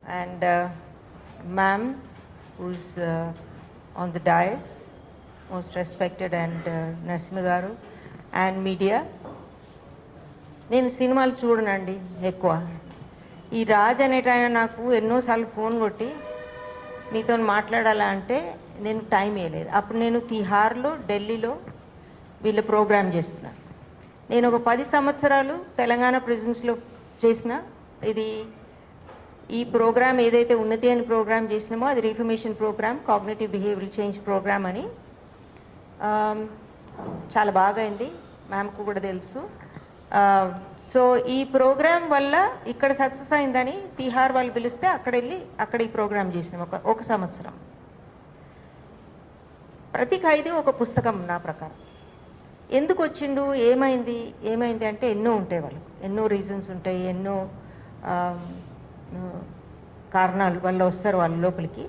and ma'am, who's on the dais, most respected, and Narasimha garu, and media. నేను సినిమాలు చూడనండి ఎక్కువ. ఈ రాజ్ అనేట ఆయన నాకు ఎన్నోసార్లు ఫోన్ కొట్టి మీతో మాట్లాడాలా అంటే నేను టైం ఇవ్వలేదు. అప్పుడు నేను తిహార్లో, ఢిల్లీలో వీళ్ళ ప్రోగ్రామ్ చేస్తున్నాను. నేను ఒక 10 సంవత్సరాలు తెలంగాణ ప్రెజెన్స్లో చేసిన ఇది ఈ ప్రోగ్రామ్ ఏదైతే ఉన్నతి అని ప్రోగ్రామ్ చేసినామో అది reformation programme, cognitive behavioural change programme అని చాలా బాగా అయింది, మ్యామ్కు కూడా తెలుసు. సో ఈ ప్రోగ్రామ్ వల్ల ఇక్కడ సక్సెస్ అయిందని తిహార్ వాళ్ళు పిలిస్తే అక్కడ ఈ ప్రోగ్రామ్ చేసినాం ఒక సంవత్సరం. ప్రతి ఖైదీ ఒక పుస్తకం నా ప్రకారం. ఎందుకు వచ్చిండు, ఏమైంది అంటే ఎన్నో ఉంటాయి, వాళ్ళకు ఎన్నో రీజన్స్ ఉంటాయి, ఎన్నో కారణాలు వల్ల వస్తారు వాళ్ళ లోపలికి.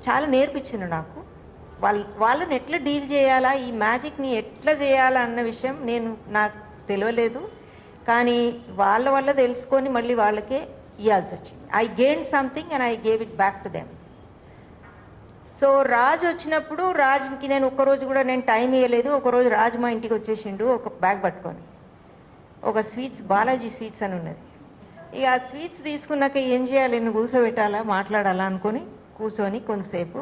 చాలా నేర్పించిండు నాకు. వాళ్ళని ఎట్లా డీల్ చేయాలా, ఈ మ్యాజిక్ని ఎట్లా చేయాలా అన్న విషయం నాకు తెలియలేదు. కానీ వాళ్ళ వల్ల తెలుసుకొని మళ్ళీ వాళ్ళకే ఇవ్వాల్సి వచ్చింది. I gain something and I gave it back to them. So Raj వచ్చినప్పుడు రాజ్కి నేను ఒక్కరోజు కూడా నేను టైం ఇవ్వలేదు. ఒకరోజు రాజ్ మా ఇంటికి వచ్చేసిండు ఒక బ్యాగ్ పట్టుకొని. ఒక స్వీట్స్, బాలాజీ స్వీట్స్ అని ఉన్నది. ఇక ఆ స్వీట్స్ తీసుకున్నాక ఏం చేయాలి, నేను కూర్చోబెట్టాలా మాట్లాడాలా అనుకొని కూర్చొని కొంతసేపు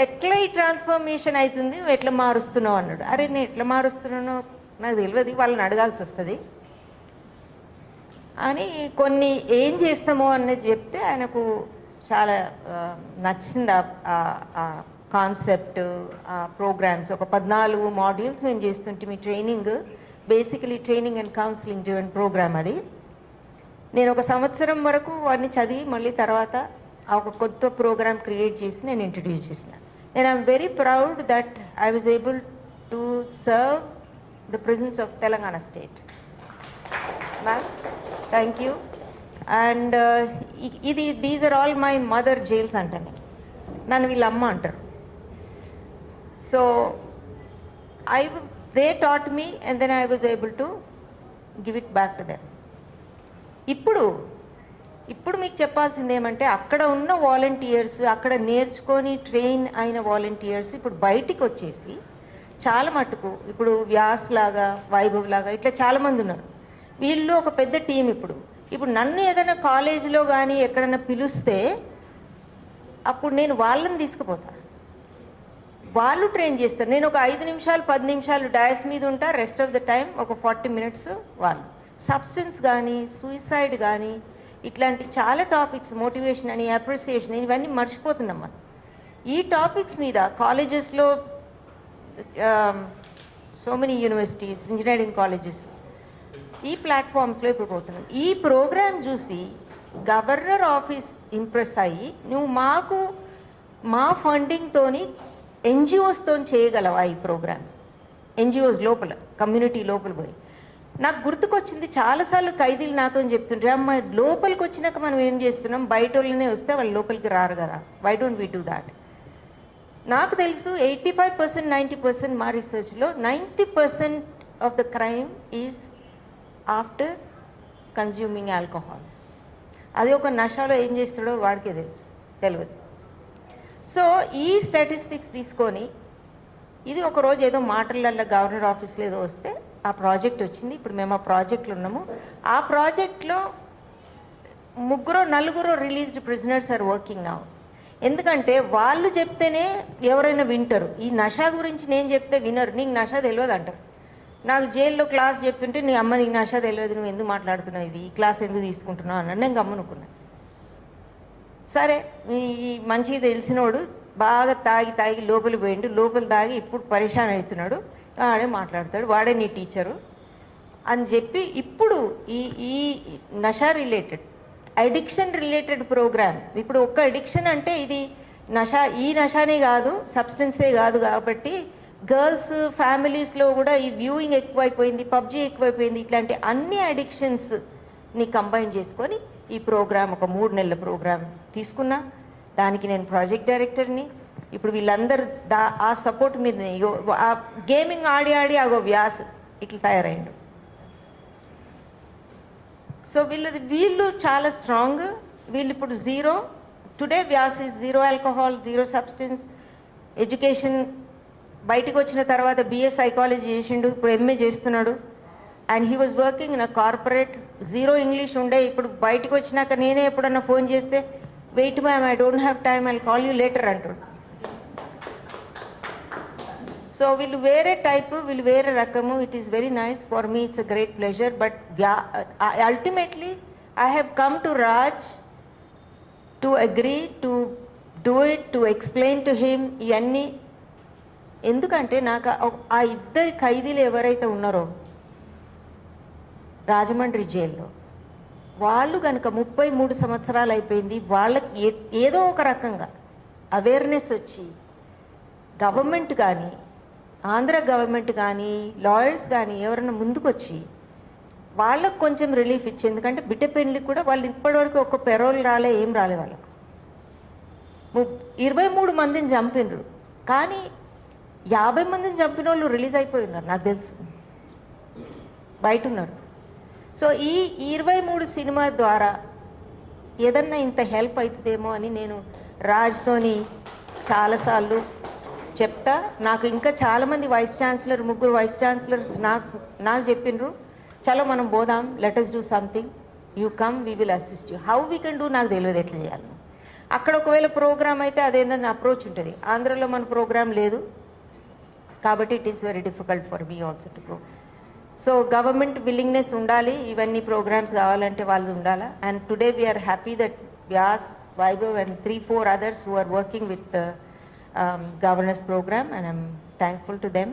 ఎట్లా ఈ ట్రాన్స్ఫర్మేషన్ అవుతుంది, నువ్వు ఎట్లా మారుస్తున్నావు అన్నాడు. అరే నేను ఎట్లా మారుస్తున్నానో నాకు తెలియదు, వాళ్ళని అడగాల్సి వస్తుంది అని కొన్ని ఏం చేస్తామో అన్నది చెప్తే ఆయనకు చాలా నచ్చింది ఆ కాన్సెప్ట్, ఆ ప్రోగ్రామ్స్. ఒక 14 మాడ్యూల్స్ మేము చేస్తుంటే మీ training, basically training and counselling driven programme అది. నేను ఒక సంవత్సరం వరకు వాడిని చదివి మళ్ళీ తర్వాత ఒక కొత్త ప్రోగ్రామ్ క్రియేట్ చేసి నేను ఇంట్రడ్యూస్ చేసిన. నేను I'm very proud that I was able to serve the presence of Telangana state. Ma'am thank you. And these are all my mother jails అంటాను, నన్ను వీళ్ళ అమ్మ అంటారు. So they taught me and then I was able to give it back to them. ఇప్పుడు మీకు చెప్పాల్సింది ఏమంటే అక్కడ ఉన్న వాలంటీర్స్, అక్కడ నేర్చుకొని ట్రైన్ అయిన వాలంటీర్స్ ఇప్పుడు బయటికి వచ్చేసి చాలా మటుకు ఇప్పుడు వ్యాస్ లాగా, వైభవ్ లాగా ఇట్లా చాలామంది ఉన్నారు. వీళ్ళు ఒక పెద్ద టీం. ఇప్పుడు నన్ను ఏదైనా కాలేజీలో కానీ ఎక్కడైనా పిలిస్తే అప్పుడు నేను వాళ్ళని తీసుకుపోతా, వాళ్ళు ట్రైన్ చేస్తారు. నేను ఒక 5 నిమిషాలు 10 నిమిషాలు డయాస్ మీద ఉంటా, రెస్ట్ ఆఫ్ ద టైం ఒక 40 మినిట్స్ వాళ్ళు. సబ్స్టెన్స్ కానీ, సూసైడ్ కానీ, ఇట్లాంటి చాలా టాపిక్స్, మోటివేషన్ అని, అప్రిసియేషన్, ఇవన్నీ మర్చిపోతున్నాం మనం. ఈ టాపిక్స్ మీద కాలేజెస్లో so many universities, engineering colleges ఈ ప్లాట్ఫామ్స్లో ఇప్పుడు పోతున్నాం. ఈ ప్రోగ్రామ్ చూసి గవర్నర్ ఆఫీస్ ఇంప్రెస్ అయ్యి నువ్వు మా ఫండింగ్తోని ఎన్జిఓస్తో చేయగలవా ఈ ప్రోగ్రామ్, ఎన్జిఓస్ లోపల, కమ్యూనిటీ లోపల పోయి. నాకు గుర్తుకొచ్చింది, చాలాసార్లు ఖైదీలు నాతో చెప్తుంటారు, అమ్మ లోపలికి వచ్చినాక మనం ఏం చేస్తున్నాం, బయట వాళ్ళనే వస్తే వాళ్ళు లోపలికి రారు కదా, why don't we do that. నాకు తెలుసు 85%, 90% మా రీసెర్చ్లో 90% of the crime is after consuming alcohol. అది ఒక నషాలో ఏం చేస్తాడో వాడికే తెలియదు. సో ఈ స్టాటిస్టిక్స్ తీసుకొని ఇది ఒకరోజు ఏదో మాటలల్లో గవర్నర్ ఆఫీస్లో ఏదో వస్తే ఆ ప్రాజెక్ట్ వచ్చింది. ఇప్పుడు మేము ఆ ప్రాజెక్ట్లో ఉన్నాము. ఆ ప్రాజెక్ట్లో 3-4 released prisoners are working now. ఎందుకంటే వాళ్ళు చెప్తేనే ఎవరైనా వింటారు. ఈ నషా గురించి నేను చెప్తే వినరు. నీకు నషా తెలియదు అంటారు. నాకు జైల్లో క్లాస్ చెప్తుంటే నీ అమ్మ నీకు నషా తెలియదు, నువ్వు ఎందుకు మాట్లాడుతున్నావు, ఇది ఈ క్లాస్ ఎందుకు తీసుకుంటున్నావు అన్నాడు. నేను గమ్మనుకున్నాను. సరే ఈ మంచిగా తెలిసినోడు బాగా తాగి లోపలి పోయిండు, లోపలి తాగి ఇప్పుడు పరేషాన్ అవుతున్నాడు, వాడే మాట్లాడతాడు, వాడే నీ టీచరు అని చెప్పి ఇప్పుడు ఈ Nasha related, addiction related programme. ఇప్పుడు ఒక్క అడిక్షన్ అంటే ఇది ఈ నషానే కాదు, సబ్స్టెన్సే కాదు. కాబట్టి గర్ల్స్ ఫ్యామిలీస్లో కూడా ఈ వ్యూయింగ్ ఎక్కువైపోయింది, పబ్జీ ఎక్కువైపోయింది, ఇట్లాంటి అన్ని అడిక్షన్స్ని కంబైన్ చేసుకొని ఈ ప్రోగ్రామ్ ఒక 3 నెలల ప్రోగ్రామ్ తీసుకున్నా. దానికి నేను ప్రాజెక్ట్ డైరెక్టర్ని. ఇప్పుడు వీళ్ళందరూ ఆ సపోర్ట్ మీద ఆ గేమింగ్ ఆడి అగో వ్యాస్ ఇట్లా తయారైండు. సో వీళ్ళు చాలా స్ట్రాంగ్. వీళ్ళు ఇప్పుడు zero, today Vyas is zero alcohol, zero substance, education బయటకు వచ్చిన తర్వాత బిఏ సైకాలజీ చేసిండు, ఇప్పుడు ఎంఏ చేస్తున్నాడు. And he was working in a corporate. Zero English ఉండే, ఇప్పుడు బయటకు వచ్చినాక నేనే ఎప్పుడన్నా ఫోన్ చేస్తే wait ma'am I don't have time I call you later అంటాడు. సో వీళ్ళు వేరే టైపు, వీళ్ళు వేరే రకము. It is very nice for me, it's a great pleasure. But ultimately I have come to Raj to agree to do it, to explain to him ఇవన్నీ. ఎందుకంటే నాకు ఆ ఇద్దరి ఖైదీలు ఎవరైతే ఉన్నారో రాజమండ్రి జైల్లో, వాళ్ళు కనుక 33 సంవత్సరాలు అయిపోయింది, వాళ్ళకి ఏదో ఒక రకంగా అవేర్నెస్ వచ్చి గవర్నమెంట్ కానీ, ఆంధ్ర గవర్నమెంట్ కానీ, లాయర్స్ కానీ ఎవరైనా ముందుకొచ్చి వాళ్ళకు కొంచెం రిలీఫ్ ఇచ్చి, ఎందుకంటే బిడ్డ పెళ్లికి కూడా వాళ్ళు ఇప్పటివరకు ఒక పెరోల్ రాలే, ఏం రాలే వాళ్ళకు. 23 మందిని చంపినరు, కానీ 50 మందిని చంపిన వాళ్ళు రిలీజ్ అయిపోయి ఉన్నారు, నాకు తెలుసు, బయట ఉన్నారు. సో ఈ 23 సినిమా ద్వారా ఏదన్నా ఇంత హెల్ప్ అవుతుందేమో అని నేను రాజ్తోని చాలాసార్లు చెప్తా. నాకు ఇంకా చాలామంది వైస్ ఛాన్సలర్, 3 వైస్ ఛాన్సలర్స్ నాకు చెప్పినరు, చలో మనం పోదాం, let us do something, you come, we will assist you. How we can do నాకు తెలియదు ఎట్లా చేయాలి. అక్కడ ఒకవేళ ప్రోగ్రామ్ అయితే అదేందని అప్రోచ్ ఉంటుంది, ఆంధ్రలో మన ప్రోగ్రామ్ లేదు కాబట్టి it is very difficult for me also to go. So government willingness ఉండాలి, ఇవన్నీ ప్రోగ్రామ్స్ కావాలంటే వాళ్ళు ఉండాలా. And today we're happy that Vyas, Vaibhav and 3-4 others who are working with the governance program, and I'm thankful to them.